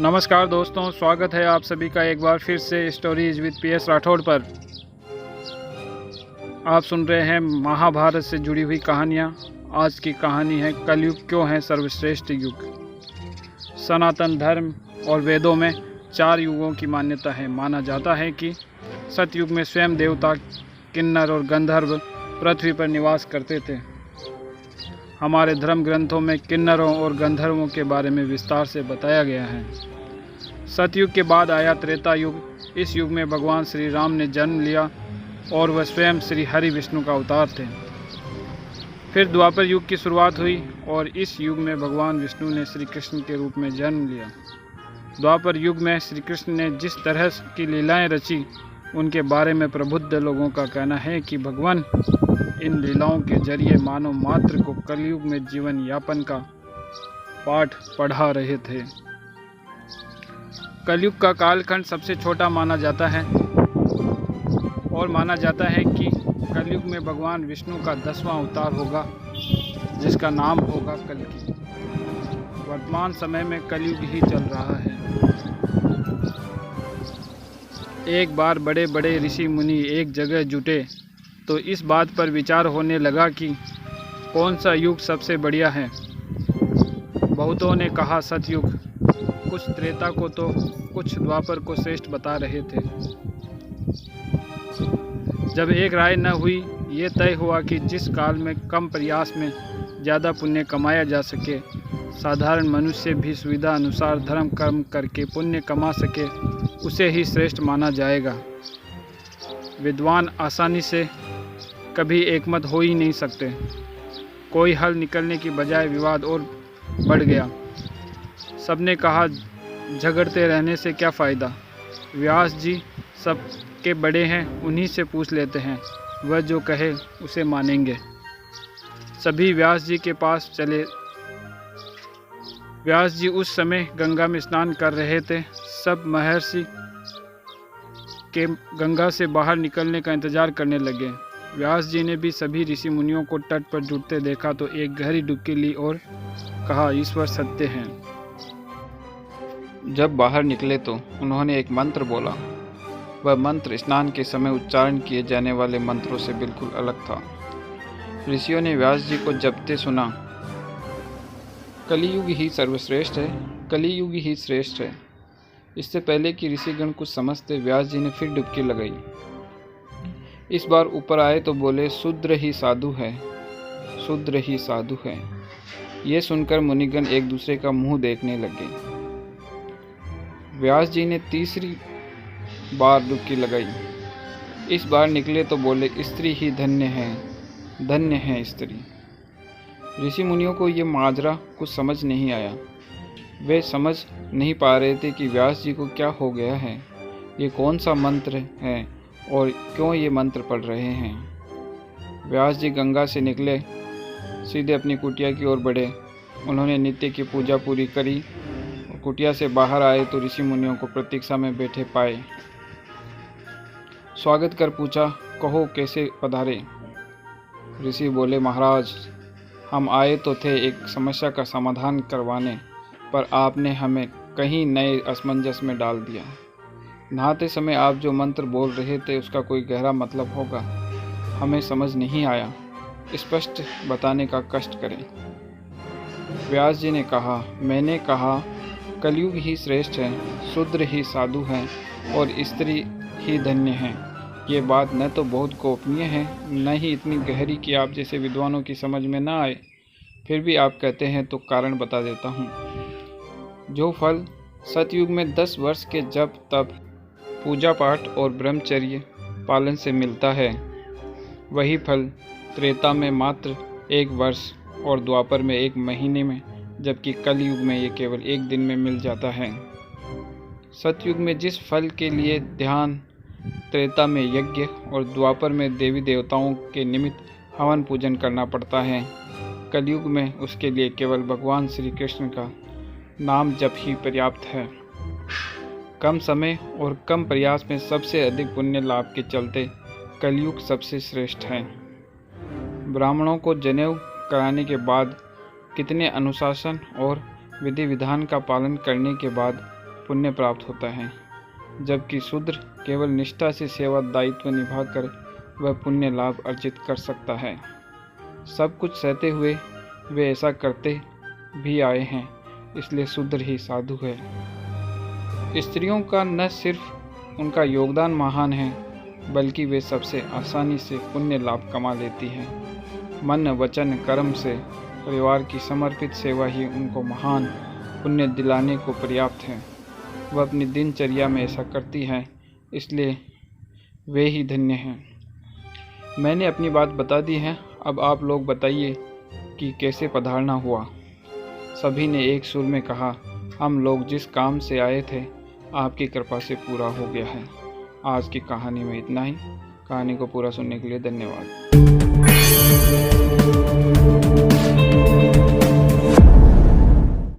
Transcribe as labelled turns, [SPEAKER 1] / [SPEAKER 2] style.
[SPEAKER 1] नमस्कार दोस्तों, स्वागत है आप सभी का एक बार फिर से स्टोरीज विद पीएस राठौड़ पर। आप सुन रहे हैं महाभारत से जुड़ी हुई कहानियाँ। आज की कहानी है कलयुग क्यों है सर्वश्रेष्ठ युग। सनातन धर्म और वेदों में 4 युगों की मान्यता है। माना जाता है कि सतयुग में स्वयं देवता, किन्नर और गंधर्व पृथ्वी पर निवास करते थे। हमारे धर्म ग्रंथों में किन्नरों और गंधर्वों के बारे में विस्तार से बताया गया है। सतयुग के बाद आया त्रेता युग। इस युग में भगवान श्री राम ने जन्म लिया और वह स्वयं श्री हरि विष्णु का अवतार थे। फिर द्वापर युग की शुरुआत हुई और इस युग में भगवान विष्णु ने श्री कृष्ण के रूप में जन्म लिया। द्वापर युग में श्री कृष्ण ने जिस तरह की लीलाएं रची, उनके बारे में प्रबुद्ध लोगों का कहना है कि भगवान इन लीलाओं के जरिए मानव मात्र को कलयुग में जीवन यापन का पाठ पढ़ा रहे थे। कलयुग का कालखंड सबसे छोटा माना जाता है और माना जाता है कि कलयुग में भगवान विष्णु का 10वां अवतार होगा, जिसका नाम होगा कल्कि। वर्तमान समय में कलयुग ही चल रहा है। एक बार बड़े बड़े ऋषि मुनि एक जगह जुटे तो इस बात पर विचार होने लगा कि कौन सा युग सबसे बढ़िया है। बहुतों ने कहा सतयुग, कुछ त्रेता को तो कुछ द्वापर को श्रेष्ठ बता रहे थे। जब एक राय न हुई, ये तय हुआ कि जिस काल में कम प्रयास में ज़्यादा पुण्य कमाया जा सके, साधारण मनुष्य भी सुविधा अनुसार धर्म कर्म करके पुण्य कमा सके, उसे ही श्रेष्ठ माना जाएगा। विद्वान आसानी से कभी एकमत हो ही नहीं सकते। कोई हल निकलने की बजाय विवाद और बढ़ गया। सबने कहा झगड़ते रहने से क्या फ़ायदा, व्यास जी सबके बड़े हैं, उन्हीं से पूछ लेते हैं, वह जो कहे उसे मानेंगे। सभी व्यास जी के पास चले। व्यास जी उस समय गंगा में स्नान कर रहे थे। सब महर्षि के गंगा से बाहर निकलने का इंतजार करने लगे। व्यास जी ने भी सभी ऋषि मुनियों को तट पर जुटते देखा तो एक गहरी डुबकी ली और कहा, ईश्वर सत्य हैं। जब बाहर निकले तो उन्होंने एक मंत्र बोला। वह मंत्र स्नान के समय उच्चारण किए जाने वाले मंत्रों से बिल्कुल अलग था। ऋषियों ने व्यास जी को जपते सुना, कलियुग ही सर्वश्रेष्ठ है, कलियुग ही श्रेष्ठ है। इससे पहले कि ऋषिगण कुछ समझते, व्यास जी ने फिर डुबकी लगाई। इस बार ऊपर आए तो बोले, शूद्र ही साधु है, शूद्र ही साधु है। ये सुनकर मुनिगण एक दूसरे का मुंह देखने लगे। व्यास जी ने तीसरी बार डुबकी लगाई। इस बार निकले तो बोले, स्त्री ही धन्य है, धन्य है स्त्री। ऋषि मुनियों को ये माजरा कुछ समझ नहीं आया। वे समझ नहीं पा रहे थे कि व्यास जी को क्या हो गया है, ये कौन सा मंत्र है और क्यों ये मंत्र पढ़ रहे हैं। व्यास जी गंगा से निकले, सीधे अपनी कुटिया की ओर बढ़े। उन्होंने नित्य की पूजा पूरी करी और कुटिया से बाहर आए तो ऋषि मुनियों को प्रतीक्षा में बैठे पाए। स्वागत कर पूछा, कहो कैसे पधारे। ऋषि बोले, महाराज हम आए तो थे एक समस्या का समाधान करवाने, पर आपने हमें कहीं नए असमंजस में डाल दिया। नहाते समय आप जो मंत्र बोल रहे थे उसका कोई गहरा मतलब होगा, हमें समझ नहीं आया, स्पष्ट बताने का कष्ट करें। व्यास जी ने कहा, मैंने कहा कलयुग ही श्रेष्ठ है, शूद्र ही साधु हैं और स्त्री ही धन्य हैं। ये बात न तो बहुत गोपनीय है, न ही इतनी गहरी कि आप जैसे विद्वानों की समझ में न आए। फिर भी आप कहते हैं तो कारण बता देता हूँ। जो फल सतयुग में 10 वर्ष के जप तप, पूजा पाठ और ब्रह्मचर्य पालन से मिलता है, वही फल त्रेता में मात्र 1 वर्ष और द्वापर में 1 महीने में, जबकि कलयुग में ये केवल 1 दिन में मिल जाता है। सतयुग में जिस फल के लिए ध्यान, त्रेता में यज्ञ और द्वापर में देवी देवताओं के निमित्त हवन पूजन करना पड़ता है, कलयुग में उसके लिए केवल भगवान श्री कृष्ण का नाम जप ही पर्याप्त है। कम समय और कम प्रयास में सबसे अधिक पुण्य लाभ के चलते कलयुग सबसे श्रेष्ठ है। ब्राह्मणों को जनेऊ कराने के बाद, कितने अनुशासन और विधि विधान का पालन करने के बाद पुण्य प्राप्त होता है, जबकि शूद्र केवल निष्ठा से सेवा दायित्व निभाकर वह पुण्य लाभ अर्जित कर सकता है। सब कुछ सहते हुए वे ऐसा करते भी आए हैं, इसलिए शूद्र ही साधु है। स्त्रियों का न सिर्फ उनका योगदान महान है, बल्कि वे सबसे आसानी से पुण्य लाभ कमा लेती हैं। मन वचन कर्म से परिवार की समर्पित सेवा ही उनको महान पुण्य दिलाने को पर्याप्त है। वह अपनी दिनचर्या में ऐसा करती हैं, इसलिए वे ही धन्य हैं। मैंने अपनी बात बता दी है, अब आप लोग बताइए कि कैसे पधारना हुआ। सभी ने एक सुर में कहा, हम लोग जिस काम से आए थे आपकी कृपा से पूरा हो गया है। आज की कहानी में इतना ही। कहानी को पूरा सुनने के लिए धन्यवाद।